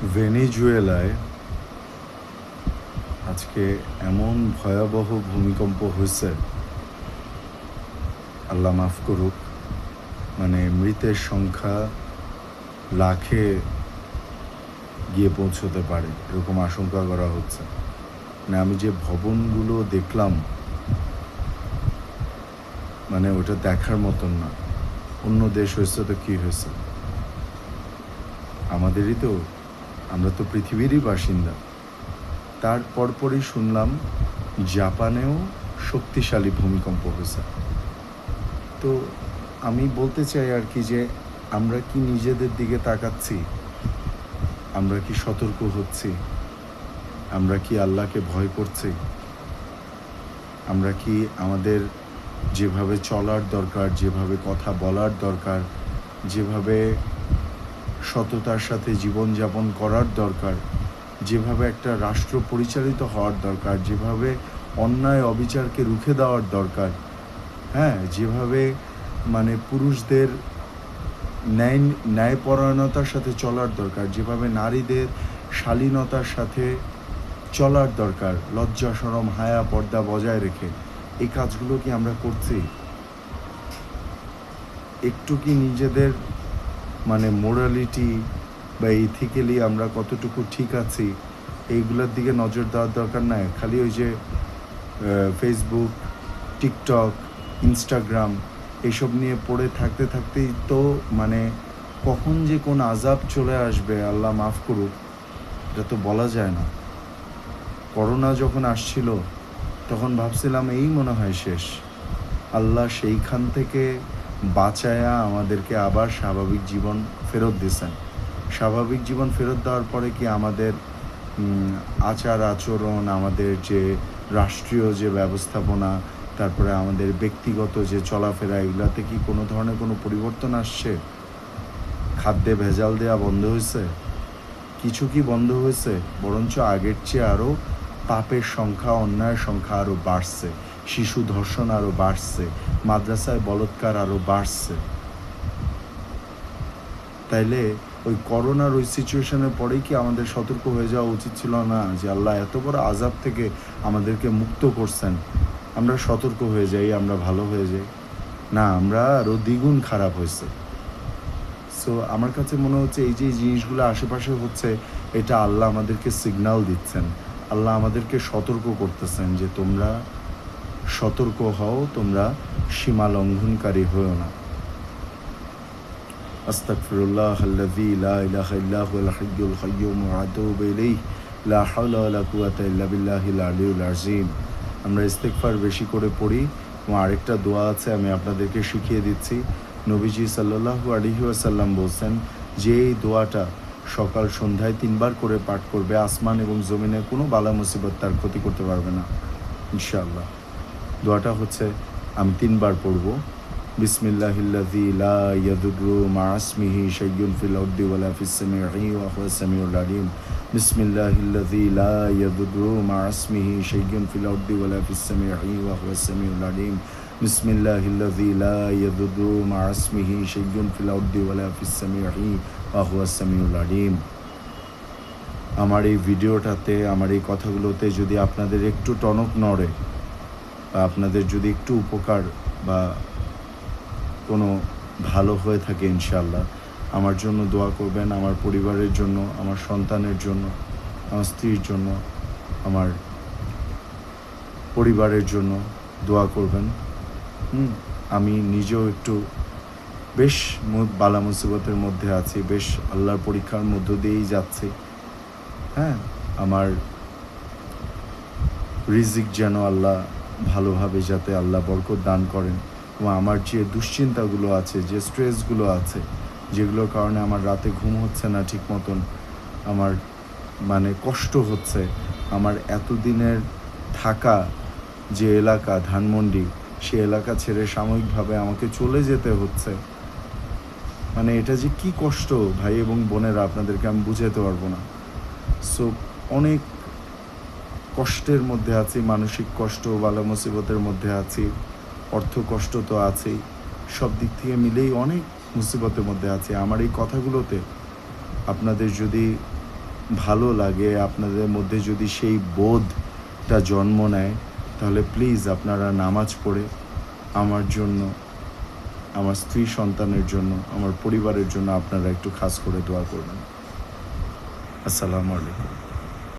ভেনেজুয়েলায় আজকে এমন ভয়াবহ ভূমিকম্প হয়েছে, আল্লাহ মাফ করুক। মানে মৃতের সংখ্যা লাখে গিয়ে পৌঁছতে পারে এরকম আশঙ্কা করা হচ্ছে। মানে আমি যে ভবনগুলো দেখলাম, মানে ওটা দেখার মতন না। অন্য দেশ হয়েছে তো কী হয়েছে, আমাদেরই তো, আমরা তো পৃথিবীরই বাসিন্দা। তার পরপরই শুনলাম জাপানেও শক্তিশালী ভূমিকম্প হয়েছে। তো আমি বলতে চাই আর কি যে আমরা কি নিজেদের দিকে তাকাচ্ছি, আমরা কি সতর্ক হচ্ছি, আমরা কি আল্লাহকে ভয় করছি, আমরা কি আমাদের যেভাবে চলার দরকার, যেভাবে কথা বলার দরকার, যেভাবে সততার সাথে জীবনযাপন করার দরকার, যেভাবে একটা রাষ্ট্র পরিচালিত হওয়ার দরকার, যেভাবে অন্যায় অবিচারকে রুখে দেওয়ার দরকার, হ্যাঁ, যেভাবে মানে পুরুষদের ন্যায়পরায়ণতার সাথে চলার দরকার, যেভাবে নারীদের শালীনতার সাথে চলার দরকার, লজ্জা শরম হায়া পর্দা বজায় রেখে, এই কাজগুলো কি আমরা করছি? একটু কি নিজেদের মানে মোরালিটি বা ইথিক্যালি আমরা কতটুকু ঠিক আছি এইগুলোর দিকে নজর দেওয়ার দরকার নাই? খালি ওই যে ফেসবুক, টিকটক, ইনস্টাগ্রাম এইসব নিয়ে পড়ে থাকতে থাকতেই তো মানে কখন যে কোন আযাব চলে আসবে আল্লাহ মাফ করুক, এটা তো বলা যায় না। করোনা যখন আসছিল তখন ভাবছিলাম এই মনে হয় শেষ। আল্লাহ সেইখান থেকে বাঁচায়া আমাদেরকে আবার স্বাভাবিক জীবন ফেরত দিয়েছেন। স্বাভাবিক জীবন ফেরত দেওয়ার পরে কি আমাদের আচার আচরণ, আমাদের যে রাষ্ট্রীয় যে ব্যবস্থাপনা, তারপরে আমাদের ব্যক্তিগত যে চলাফেরা, এগুলাতে কি কোনো ধরনের কোনো পরিবর্তন আসছে? খাদ্যে ভেজাল দেওয়া বন্ধ হয়েছে? কিছু কি বন্ধ হয়েছে? বরঞ্চ আগের চেয়ে আরও পাপের সংখ্যা, অন্যায়ের সংখ্যা আরও বাড়ছে, শিশু ধর্ষণ আরও বাড়ছে, মাদ্রাসায় বলৎকার আরও বাড়ছে। তাইলে ওই করোনার ওই সিচুয়েশনের পরেই কি আমাদের সতর্ক হয়ে যাওয়া উচিত ছিল না যে আল্লাহ এত বড় আযাব থেকে আমাদেরকে মুক্ত করছেন, আমরা সতর্ক হয়ে যাই, আমরা ভালো হয়ে যাই? না, আমরা আরও দ্বিগুণ খারাপ হয়েছে। সো আমার কাছে মনে হচ্ছে এই যে জিনিসগুলো আশেপাশে হচ্ছে, এটা আল্লাহ আমাদেরকে সিগন্যাল দিচ্ছেন, আল্লাহ আমাদেরকে সতর্ক করতেছেন যে তোমরা সতর্ক হও, তোমরা সীমা লঙ্ঘনকারী হও না। আস্তাগফিরুল্লাহ আল্লাযী লা ইলাহা ইল্লা হুয়াল হাইয়ুল কাইয়্যুম ওয়া আতুবু ইলাইহি লা হাওলা ওয়ালা কুওয়াতা ইল্লা বিল্লাহিল আলিয়্যিল আযীম। আমরা ইস্তিগফার বেশি করে পড়ি এবং আরেকটা দোয়া আছে আমি আপনাদেরকে শিখিয়ে দিচ্ছি। নবীজি সাল্লাল্লাহু আলাইহি ওয়াসাল্লাম বলছেন যে এই দোয়াটা সকাল সন্ধ্যায় ৩ বার করে পাঠ করবে, আসমান এবং জমিনের কোনো বালা মুসিবত তার ক্ষতি করতে পারবে না ইনশাআল্লাহ। দোয়াটা হচ্ছে, আমি ৩ বার পড়ব। বিসমিল্লাহিল্লাযী লা ইয়াদুররু মা ইসমিহি শাইউন ফিল আরদি ওয়ালা ফিস সামিঈ ওয়া হুয়াস সামিউল আলিম। বিসমিল্লাহিল্লাযী লা ইয়াদুররু মা ইসমিহি শাইউন ফিল আরদি ওয়ালা ফিস সামিঈ ওয়া হুয়াস সামিউল আলিম। বিসমিল্লাহিল্লাযী লা ইয়াদুররু মা ইসমিহি শাইউন ফিল আরদি ওয়ালা ফিস সামিঈ ওয়া হুয়াস সামিউল আলিম। আমার এই ভিডিওটাতে, আমার এই কথাগুলোতে যদি আপনাদের একটু টনক নড়ে বা আপনাদের যদি একটু উপকার বা কোনো ভালো হয়ে থাকে, ইনশাআল্লাহ আমার জন্য দোয়া করবেন, আমার পরিবারের জন্য, আমার সন্তানের জন্য, আমার স্ত্রীর জন্য, আমার পরিবারের জন্য দোয়া করবেন। আমি নিজেও একটু বেশ বালা মুসিবতের মধ্যে আছি, বেশ আল্লাহর পরীক্ষার মধ্য দিয়েই যাচ্ছি। হ্যাঁ, আমার রিজিক যেন আল্লাহ ভালোভাবে যাতে আল্লাহ বরকত দান করেন, এবং আমার যে দুশ্চিন্তাগুলো আছে, যে স্ট্রেসগুলো আছে, যেগুলোর কারণে আমার রাতে ঘুম হচ্ছে না ঠিক মতন, আমার মানে কষ্ট হচ্ছে, আমার এতদিনের থাকা যে এলাকা ধানমন্ডি, সে এলাকা ছেড়ে সাময়িকভাবে আমাকে চলে যেতে হচ্ছে। মানে এটা যে কি কষ্ট ভাই এবং বোনেরা, আপনাদেরকে আমি বুঝাতে পারবো না। সো অনেক কষ্টের মধ্যে আছি, মানসিক কষ্ট, বালা মুসিবতের মধ্যে আছি, অর্থ কষ্ট তো আছেই, সব দিক থেকে মিলেই অনেক মুসিবতের মধ্যে আছি। আমার এই কথাগুলোতে আপনাদের যদি ভালো লাগে, আপনাদের মধ্যে যদি সেই বোধটা জন্ম নেয়, তাহলে প্লিজ আপনারা নামাজ পড়ে আমার জন্য, আমার স্ত্রী সন্তানের জন্য, আমার পরিবারের জন্য আপনারা একটু খাস করে দোয়া করবেন। আসসালামু আলাইকুম।